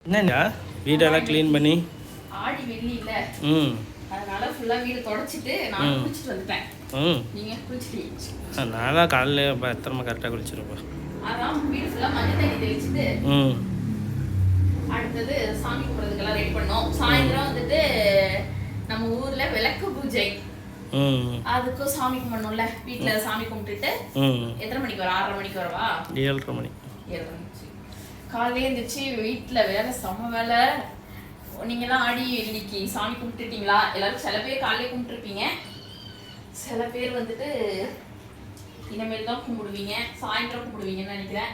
என்னண்ணா வீடெல்லாம் க்ளீன் பண்ணி ஆடி வெள்ளி இல்ல அதனால ஃபுல்லா வீடு தொடச்சிட்டு நான் குளிச்சிட்டு வந்துட்டேன். நீங்க குளிச்சிட்டீங்க? நான் தான் காலையில் எத்தனை கரெக்டாக குளிச்சிருப்பேன். அதான் வீடு ஃபுல்லா மஞ்சள் தண்ணி தெளிச்சுட்டு அடுத்தது சாமி கும்பிட்றதுக்கெல்லாம் ரெடி பண்ணோம். சாயந்தரம் வந்துட்டு நம்ம ஊர்ல விளக்கு பூஜை, அதுக்கும் சாமி கும்பிடணும்ல. வீட்டுல சாமி கும்பிட்டுட்டு எத்தனை மணிக்கு வர? 6:30 மணிக்கு வரவா? 7:30 மணி. காலையிலே இருந்துச்சு. வீட்டுல வேலை செம்ம வேலை. நீங்கெல்லாம் ஆடி இன்னைக்கு சாமி கும்பிட்டுட்டீங்களா? எல்லாரும் சில பேர் காலையிலே கும்பிட்டுருப்பீங்க, சில பேர் வந்துட்டு இனிமேல் தான் கும்பிடுவீங்க, சாயந்தரம் கும்பிடுவீங்கன்னு நினைக்கிறேன்.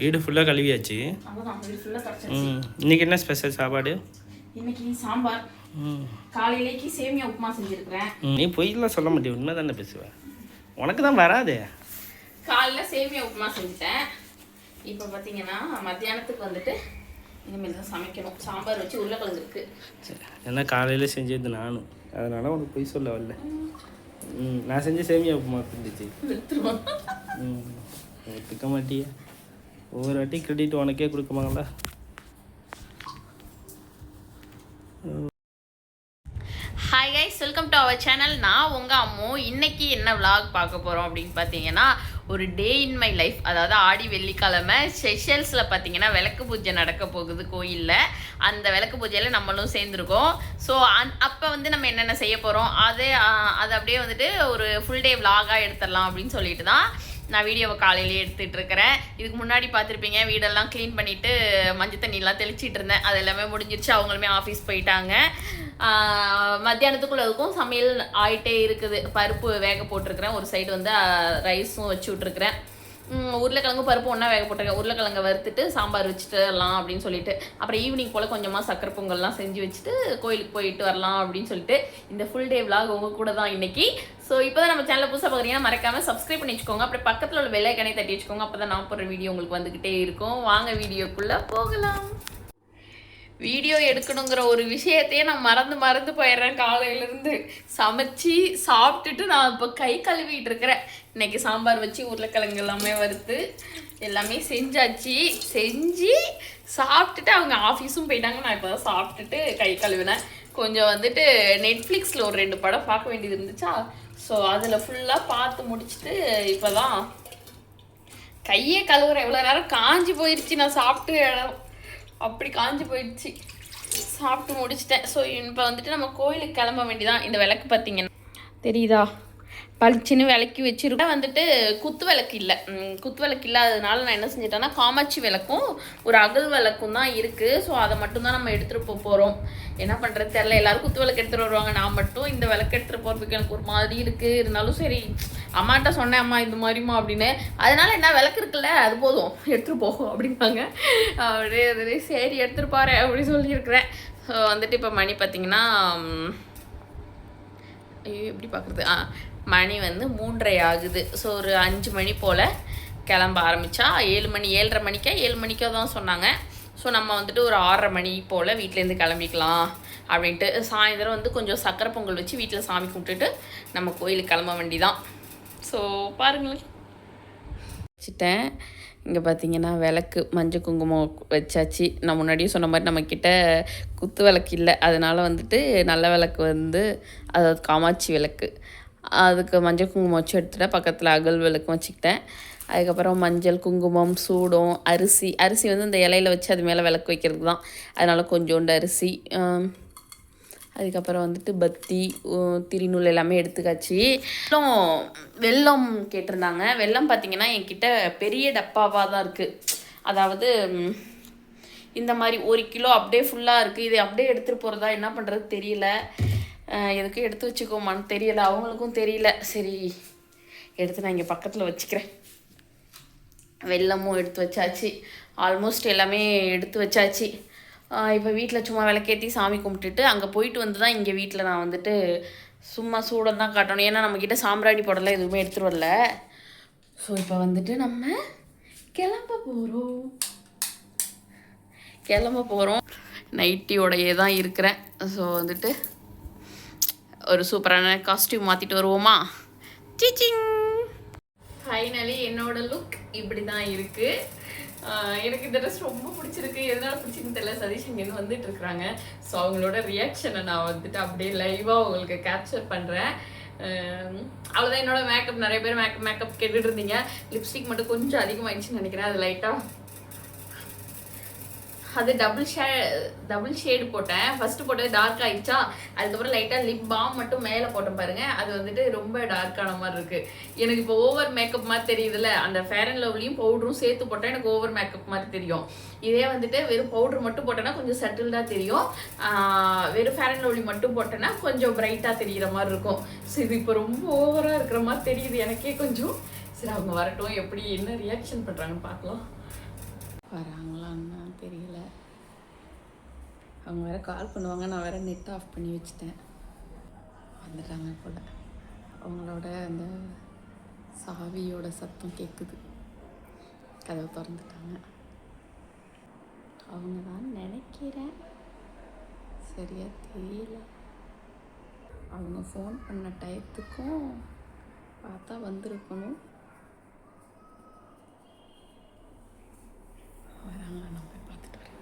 வீடு ஃபுல்லாக கழுவியாச்சு. அவ்வளோதான், வீடு ஃபுல்லாக தொடச்சாச்சு. இன்னைக்கு என்ன ஸ்பெஷல் சாப்பாடு? இன்னைக்கு சாம்பார். காலையிலேக்கு சேமியா உப்புமா செஞ்சுருக்கிறேன். நீ பொய்லாம் சொல்ல மாட்டேன், உண்மை தானே பேசுவேன். உனக்கு தான் வராது. காலையில் சேமியா உப்புமா செஞ்சுட்டேன். இப்போ பார்த்தீங்கன்னா மத்தியானத்துக்கு வந்துட்டு இனிமேல் தான் சமைக்கணும். சாம்பார் வச்சு உருளைக்கிழங்கு இருக்கு. சரி, ஏன்னா காலையில் செஞ்சது நானும், அதனால உனக்கு பொய் சொல்ல வரல. நான் செஞ்ச சேமியா உப்புமா இருந்துச்சு. ஒத்துக்க மாட்டியே, ஒவ்வொரு வாட்டி கிரெடிட் உனக்கே கொடுக்குமாங்களா? Hi guys, welcome to our channel. நான் உங்கள் அம்மு. இன்றைக்கி என்ன விலாக் பார்க்க போகிறோம் அப்படின்னு பார்த்தீங்கன்னா, ஒரு டே இன் மை லைஃப். அதாவது ஆடி வெள்ளிக்கிழமை செஷல்ஸில் பார்த்தீங்கன்னா விளக்கு பூஜை நடக்க போகுது கோயிலில். அந்த விளக்கு பூஜையில் நம்மளும் சேர்ந்துருக்கோம். ஸோ அப்போ வந்து நம்ம என்னென்ன செய்ய போகிறோம் அது அப்படியே வந்துட்டு ஒரு ஃபுல் டே விலாகாக எடுத்துடலாம் அப்படின்னு சொல்லிட்டு தான் நான் வீடியோவை காலையிலேயே எடுத்துகிட்டு இருக்கிறேன். இதுக்கு முன்னாடி பார்த்துருப்பீங்க, வீடெல்லாம் க்ளீன் பண்ணிவிட்டு மஞ்சள் தண்ணியெலாம் தெளிச்சிட்டு இருந்தேன். அது எல்லாமே முடிஞ்சிருச்சு. அவங்களுமே ஆஃபீஸ் போயிட்டாங்க. மத்தியானத்துக்குள்ளே இருக்கும் சமையல் ஆகிட்டே இருக்குது. பருப்பு வேக போட்டிருக்கிறேன், ஒரு சைடு வந்து ரைஸும் வச்சு விட்ருக்குறேன். உருளைக்கிழங்கு பருப்பு ஒன்றா வேக போட்டிருக்கேன். உருளைக்கிழங்கை வறுத்துட்டு சாம்பார் வச்சுட்டுலாம் அப்படின்னு சொல்லிட்டு, அப்புறம் ஈவினிங் போல் கொஞ்சமாக சக்கரை பொங்கல்லாம் செஞ்சு வச்சுட்டு கோயிலுக்கு போயிட்டு வரலாம் அப்படின்னு சொல்லிட்டு இந்த ஃபுல் டே விலாக் உங்கள் கூட தான் இன்றைக்கி. ஸோ இப்போ தான் நம்ம சேனலில் புதுசாக பார்க்குறீங்கன்னா மறக்காமல் சப்ஸ்கிரைப் பண்ணி வச்சுக்கோங்க. அப்புறம் பக்கத்தில் உள்ள பெல் ஐகானை தட்டி வச்சுக்கோங்க. அப்போ தான் நான் போடுற வீடியோ உங்களுக்கு வந்துக்கிட்டே இருக்கும். வாங்க வீடியோக்குள்ளே போகலாம். வீடியோ எடுக்கணுங்கிற ஒரு விஷயத்தையே நான் மறந்து போயிடுறேன். காலையிலேருந்து சமைச்சு சாப்பிட்டுட்டு நான் இப்போ கை கழுவிட்டு இருக்கிறேன். இன்றைக்கி சாம்பார் வச்சு உருளைக்கிழங்கு எல்லாமே வறுத்து எல்லாமே செஞ்சாச்சு. செஞ்சு சாப்பிட்டுட்டு அவங்க ஆஃபீஸும் போயிட்டாங்க. நான் இப்போ தான் சாப்பிட்டுட்டு கை கழுவினேன். கொஞ்சம் வந்துட்டு நெட்ஃப்ளிக்ஸில் ஒரு 2 படம் பார்க்க வேண்டியது இருந்துச்சா, ஸோ அதில் ஃபுல்லாக பார்த்து முடிச்சுட்டு இப்போ தான் கையே கழுவுறேன். எவ்வளோ நேரம் காஞ்சி போயிடுச்சு. நான் சாப்பிட்டு அப்படி காஞ்சி போயிடுச்சு. சாப்பிட்டு முடிச்சிட்டேன். ஸோ இப்போ வந்துட்டு நம்ம கோயிலுக்கு கிளம்ப வேண்டியதான். இந்த விளக்கு பார்த்தீங்கன்னா தெரியுதா, பளிச்சுன்னு விளக்கி வச்சுருக்கேன். வந்துட்டு குத்து விளக்கு இல்லை. குத்து விளக்கு இல்லாததுனால நான் என்ன செஞ்சிட்டேன்னா காமாட்சி விளக்கும் ஒரு அகல் விளக்கும் தான் இருக்குது. ஸோ அதை மட்டும்தான் நம்ம எடுத்துகிட்டு போகிறோம். என்ன பண்ணுறது தெரில. எல்லோரும் குத்து விளக்கு எடுத்துகிட்டு வருவாங்க, நான் மட்டும் இந்த விளக்கு எடுத்துகிட்டு போகிறதுக்கு எனக்கு ஒரு மாதிரி இருக்குது. இருந்தாலும் சரி, அம்மாட்ட சொன்னேன், அம்மா இது மாதிரிமா அப்படின்னு. அதனால என்ன விளக்கு இருக்குல்ல, அது போதும் எடுத்துகிட்டு போகும் அப்படிம்பாங்க. அப்படியே சரி எடுத்துகிட்டு பாரு அப்படி சொல்லியிருக்கிறேன். ஸோ வந்துட்டு இப்போ மணி பார்த்திங்கன்னா, ஐயோ எப்படி பார்க்குறது, மணி வந்து 3:30 ஆகுது. ஸோ ஒரு 5 மணி போல் கிளம்ப ஆரம்பித்தா 7 மணி 7:30 மணிக்கே 7 மணிக்கோ தான் சொன்னாங்க. ஸோ நம்ம வந்துட்டு ஒரு 6:30 மணி போல் வீட்டிலேருந்து கிளம்பிக்கலாம் அப்படின்ட்டு. சாயந்தரம் வந்து கொஞ்சம் சக்கரை பொங்கல் வச்சு வீட்டில் சாமி கும்பிட்டுட்டு நம்ம கோயிலுக்கு கிளம்ப வேண்டிதான். ஸோ பாருங்களேன், வச்சுட்டேன். இங்கே பார்த்தீங்கன்னா விளக்கு மஞ்சள் குங்குமம் வச்சாச்சு. நான் முன்னாடியே சொன்ன மாதிரி நம்மக்கிட்ட குத்து விளக்கு இல்லை, அதனால் வந்துட்டு நல்ல விளக்கு வந்து அதாவது காமாட்சி விளக்கு, அதுக்கு மஞ்சள் குங்குமம் வச்சு எடுத்துகிட்டேன். பக்கத்தில் அகல் விளக்கும் வச்சுக்கிட்டேன். அதுக்கப்புறம் மஞ்சள் குங்குமம் சூடம் அரிசி வந்து இந்த இலையில வச்சு அது மேலே விளக்கு வைக்கிறது தான், அதனால் கொஞ்சோண்டு அரிசி. அதுக்கப்புறம் வந்துட்டு பத்தி திரிநூல் எல்லாமே எடுத்துக்காச்சு. வெல்லம் கேட்டிருந்தாங்க. வெல்லம் பார்த்திங்கன்னா என்கிட்ட பெரிய டப்பாவாக தான் இருக்குது. அதாவது இந்த மாதிரி 1 கிலோ அப்படியே ஃபுல்லாக இருக்குது. இதை அப்படியே எடுத்துகிட்டு போகிறதா என்ன பண்ணுறது தெரியல. எதுக்கும் எடுத்து வச்சுக்கோமான்னு தெரியல, அவங்களுக்கும் தெரியல. சரி எடுத்து நான் இங்கே பக்கத்தில் வச்சுக்கிறேன். வெல்லமும் எடுத்து வச்சாச்சு. ஆல்மோஸ்ட் எல்லாமே எடுத்து வச்சாச்சு. இப்போ வீட்டில் சும்மா விளக்கேற்றி சாமி கும்பிட்டுட்டு அங்கே போயிட்டு வந்து தான் இங்கே வீட்டில் நான் வந்துட்டு சும்மா சூடம் தான் காட்டணும். ஏன்னா நம்மக்கிட்ட சாம்பிராணி போடலாம் எதுவுமே எடுத்துகிட்டு வரல. ஸோ இப்போ வந்துட்டு நம்ம கிளம்ப போகிறோம். நைட்டியோடையே தான் இருக்கிறேன். ஸோ வந்துட்டு ஒரு சூப்பரான காஸ்டியூம் மாற்றிட்டு வருவோமா? டீச்சிங். ஃபைனலி என்னோட லுக் இப்படி தான் இருக்குது. எனக்கு இந்த ட்ரெஸ் ரொம்ப பிடிச்சிருக்கு. எதனால பிடிச்சிருக்குன்னு தெரியல. சதீஷ் இங்கேருந்து வந்துட்டு இருக்கிறாங்க. ஸோ அவங்களோட ரியாக்ஷனை நான் வந்துட்டு அப்படியே லைவாக உங்களுக்கு கேப்சர் பண்ணுறேன். அவ்வளோதான் என்னோட மேக்கப். நிறைய பேர் மேக்கப் கேட்டுட்டு இருந்தீங்க. லிப்ஸ்டிக் மட்டும் கொஞ்சம் அதிகமாகிடுச்சுன்னு நினைக்கிறேன். அது லைட்டாக அது டபுள் ஷேடு போட்டேன். ஃபர்ஸ்ட் போட்டது டார்க் ஆயிடுச்சா, அதுக்கப்புறம் லைட்டாக லிப் பாம் மட்டும் மேலே போட்டேன் பாருங்க. அது வந்துட்டு ரொம்ப டார்க்கான மாதிரி இருக்கு. எனக்கு இப்போ ஓவர் மேக்கப் மாதிரி தெரியுதுல்ல. அந்த ஃபேர் அண்ட் லவ்லியும் பவுடரும் சேர்த்து போட்டால் எனக்கு ஓவர் மேக்கப் மாதிரி தெரியும். இதே வந்துட்டு வெறும் பவுடர் மட்டும் போட்டேன்னா கொஞ்சம் செட்டில்டாக தெரியும். வெறும் ஃபேர் அண்ட் லவ்லி மட்டும் போட்டேன்னா கொஞ்சம் பிரைட்டாக தெரிகிற மாதிரி இருக்கும். ஸோ இது இப்போ ரொம்ப ஓவராக இருக்கிற மாதிரி தெரியுது எனக்கே கொஞ்சம். சரி அவங்க வரட்டும், எப்படி என்ன ரியாக்ஷன் பண்ணுறாங்கன்னு பார்க்கலாம். வராங்களான்னு தெரியல. அவங்க வேறு கால் பண்ணுவாங்க. நான் வேறு நெட் ஆஃப் பண்ணி வச்சுட்டேன். வந்துட்டாங்க போல். அவங்களோட அந்த சாவியோட சத்தம் கேட்குது. கதவை திறந்துட்டாங்க. அவங்க தான் நினைக்கிறேன், சரியா தெரியல. அவங்க ஃபோன் பண்ண டயத்துக்கும் பார்த்தா வந்திருக்கணும். வராங்க, நான் போய் பார்த்துட்டு வரேன்.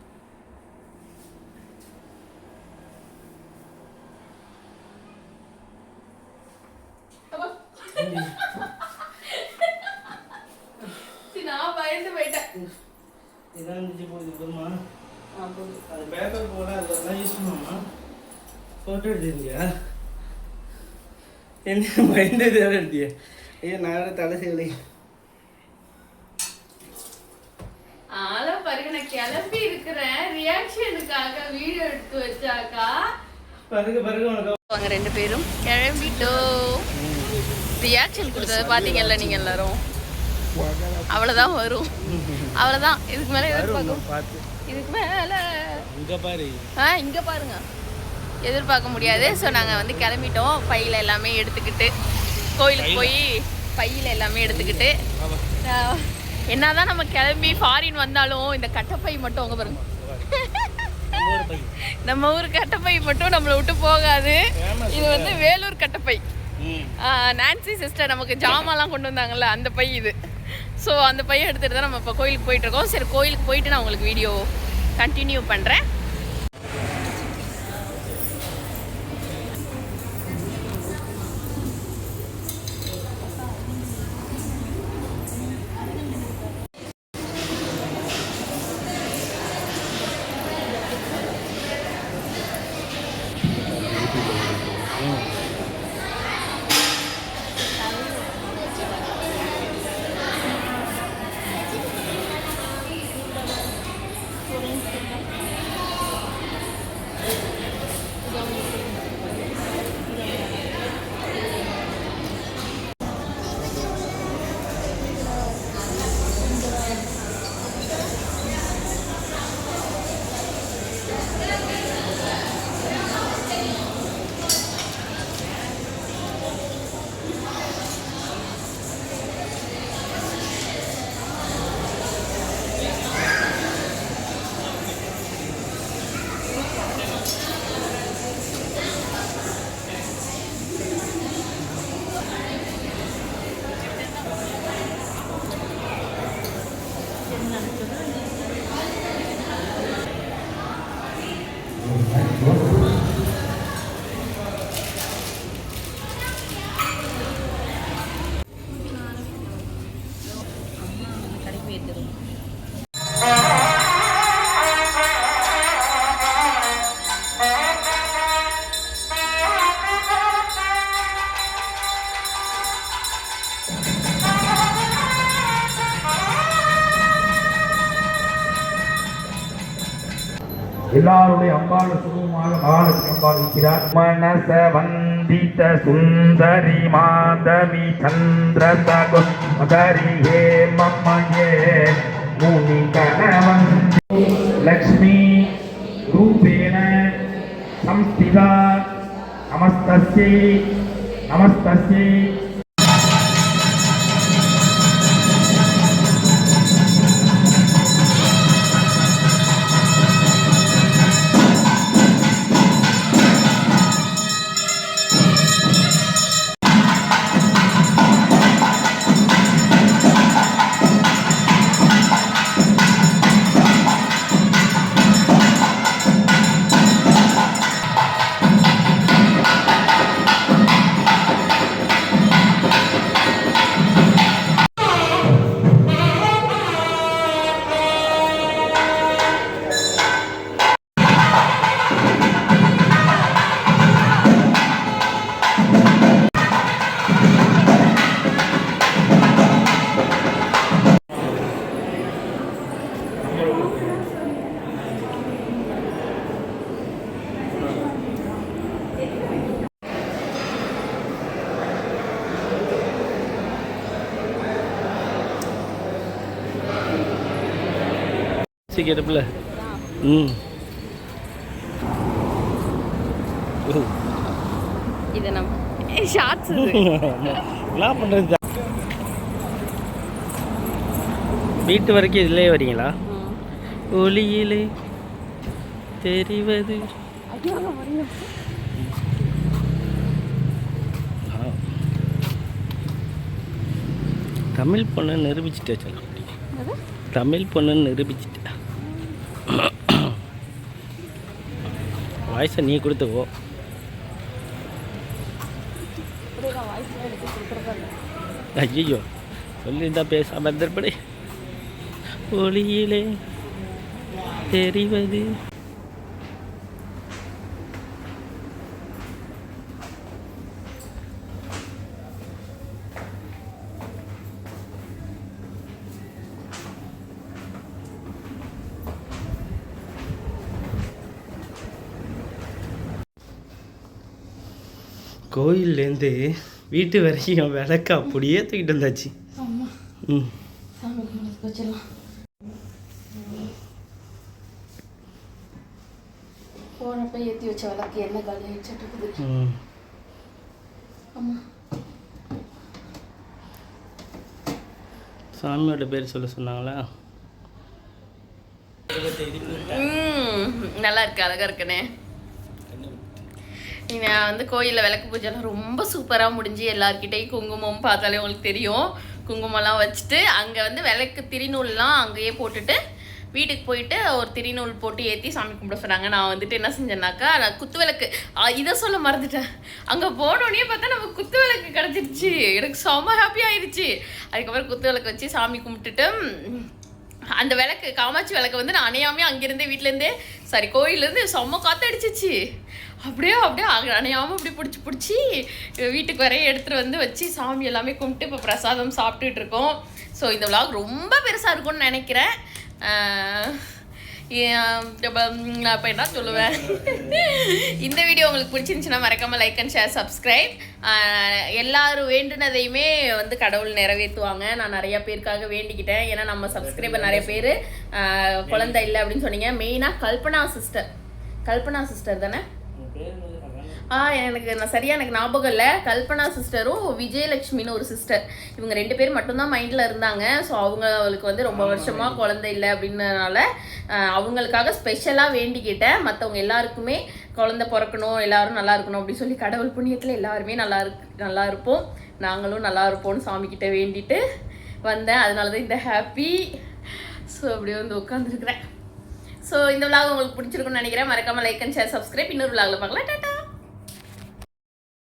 நான் பயந்து போயிட்டேன். இதான் இருந்துச்சு போகுது போதுமா? அது பேப்பர் போட அதெல்லாம் யூஸ் பண்ணுவோமா? ஃபோட்டோ எடுத்துருந்தியா? என்ன பயந்தது வேறு எடுத்தியா? ஐயோ நான் தலை செய்யலை. பாருங்க, நான் கிளம்பி இருக்கிறேன். ரியாக்ஷனுக்காக வீடியோ எடுத்து வச்சாக்கா பாருங்க உனக்கு. அவங்க ரெண்டு பேரும் கிளம்பிட்டோம். ரியாக்ஷன் கொடுத்தது பார்த்தீங்கல்ல நீங்கள் எல்லாரும். அவ்வளோதான் வரும், அவ்வளோதான். இதுக்கு மேலே எதிர்பார்க்கும். இதுக்கு மேலே இங்கே பாருங்க, எதிர்பார்க்க முடியாது. ஸோ நாங்கள் வந்து கிளம்பிட்டோம். பையில் எல்லாமே எடுத்துக்கிட்டு கோயிலுக்கு போய் பையில் எல்லாமே எடுத்துக்கிட்டு. என்னதான் நம்ம கிளம்பி ஃபாரின் வந்தாலும் இந்த கட்டப்பை மட்டும் அவங்க பாருங்க, நம்ம ஊர் கட்டப்பை மட்டும் நம்மளை விட்டு போகாது. இது வந்து வேலூர் கட்டப்பை. நான்சி சிஸ்டர் நமக்கு ஜாமான்லாம் கொண்டு வந்தாங்கல்ல, அந்த பை இது. ஸோ அந்த பையை எடுத்துகிட்டு தான் நம்ம இப்போ கோயிலுக்கு போயிட்டுருக்கோம். சரி, கோயிலுக்கு போயிட்டு நான் உங்களுக்கு வீடியோ கண்டினியூ பண்ணுறேன். எல்லாருடைய அம்பாள் சுகமாக மகாலட்சுமி அம்பாள் இருக்கிறார். மனச வந்தித சுந்தரி மாதவி சந்திர சகோதரி ஹே மம்மையே முனி கணவந்தி லக்ஷ்மி ரூபேண சம்ஸ்திதா நமஸ்தஸ்யை நமஸ்தஸ்யை. கேட்டப்பில்ல ம் இது நம்ம ஷார்ட்ஸ் என்ன பண்ணுறது வீட்டு வரைக்கும் இதிலே வரீங்களா ஒளியிலே தெரிவது தமிழ் பொண்ணு நிரூபிச்சுட்டே சொல்ல தமிழ் பொண்ணுன்னு நிரூபிச்சுட்டா வாய்ஸை நீ கொடுத்துக்கோ ஐயோ சொல்லியிருந்தா பேசாம இருந்திருப்படி ஒளியிலே தெரிவது கோயிலேருந்து வீட்டு வரைக்கும் விளக்க அப்படியே தூக்கிட்டு வந்தாச்சு ம் போனப்ப ஏற்றி வச்ச விளக்கு என்ன காலி ஆயிடுச்சு சாமியோட பேர் சொல்ல சொன்னாங்களா நல்லா இருக்கு, அழகா இருக்குண்ணே. நான் வந்து கோயிலில் விளக்கு பூஜைலாம் ரொம்ப சூப்பராக முடிஞ்சு எல்லாருக்கிட்டையும் குங்குமம் பார்த்தாலே உங்களுக்கு தெரியும். குங்குமம்லாம் வச்சுட்டு அங்கே வந்து விளக்கு திரிநூல்லாம் அங்கேயே போட்டுட்டு வீட்டுக்கு போயிட்டு ஒரு திரிநூல் போட்டு ஏற்றி சாமி கும்பிட சொன்னாங்க. நான் வந்துட்டு என்ன செஞ்சேன்னாக்கா, நான் குத்து விளக்கு இதை சொல்ல மறந்துட்டேன். அங்கே போனோடனே பார்த்தா நம்ம குத்து விளக்கு கிடச்சிருச்சு. எனக்கு செம்ம ஹாப்பி ஆயிடுச்சு. அதுக்கப்புறம் குத்து விளக்கு வச்சு சாமி கும்பிட்டுட்டு அந்த விளக்கு காமாட்சி விளக்கு வந்து நான் அணையாமே அங்கேருந்தே வீட்டிலேருந்தே கோயிலேருந்து செம்ம காற்றடிச்சிச்சு. அப்படியே அணையாமல் அப்படி பிடிச்சி வீட்டுக்கு வரைய எடுத்துகிட்டு வந்து வச்சு சாமி எல்லாமே கும்பிட்டு இப்போ பிரசாதம் சாப்பிட்டுட்டு இருக்கோம். ஸோ இந்த விளாக் ரொம்ப பெருசாக இருக்கும்னு நினைக்கிறேன். இப்போ என்ன சொல்லுவேன், இந்த வீடியோ உங்களுக்கு பிடிச்சிருந்துச்சுன்னா மறக்காமல் லைக் அண்ட் ஷேர் சப்ஸ்கிரைப். எல்லாரும் வேண்டுனதையுமே வந்து கடவுள் நிறைவேற்றுவாங்க. நான் நிறைய பேருக்காக வேண்டிக்கிட்டேன். ஏன்னா நம்ம சப்ஸ்கிரைபர் நிறைய பேர் குழந்தை இல்லை அப்படின்னு சொன்னீங்க. மெயினாக கல்பனா சிஸ்டர் தானே? எனக்கு ஞாபகம் இல்லை. கல்பனா சிஸ்டரும் விஜயலட்சுமின்னு ஒரு சிஸ்டர், இவங்க 2 பேர் மட்டும்தான் மைண்டில் இருந்தாங்க. ஸோ அவங்களுக்கு வந்து ரொம்ப வருஷமாக குழந்தை இல்லை அப்படின்றனால அவங்களுக்காக ஸ்பெஷலாக வேண்டிக்கிட்டேன். மற்றவங்க எல்லாருக்குமே குழந்தை பிறக்கணும், எல்லாரும் நல்லா இருக்கணும் அப்படின்னு சொல்லி கடவுள் புண்ணியத்தில் எல்லாருமே நல்லா இருப்போம், நாங்களும் நல்லா இருப்போம்னு சாமிக்கிட்ட வேண்டிட்டு வந்தேன். அதனால தான் இந்த ஹாப்பி. ஸோ அப்படியே வந்து உட்காந்துருக்குறேன். ஸோ இந்த விளாக் உங்களுக்கு பிடிச்சிருக்குன்னு நினைக்கிறேன். மறக்காமல் லைக் அண்ட் ஷேர் சப்ஸ்கிரைப். இன்னொரு விளாகில் பார்க்கலாம். டாடா.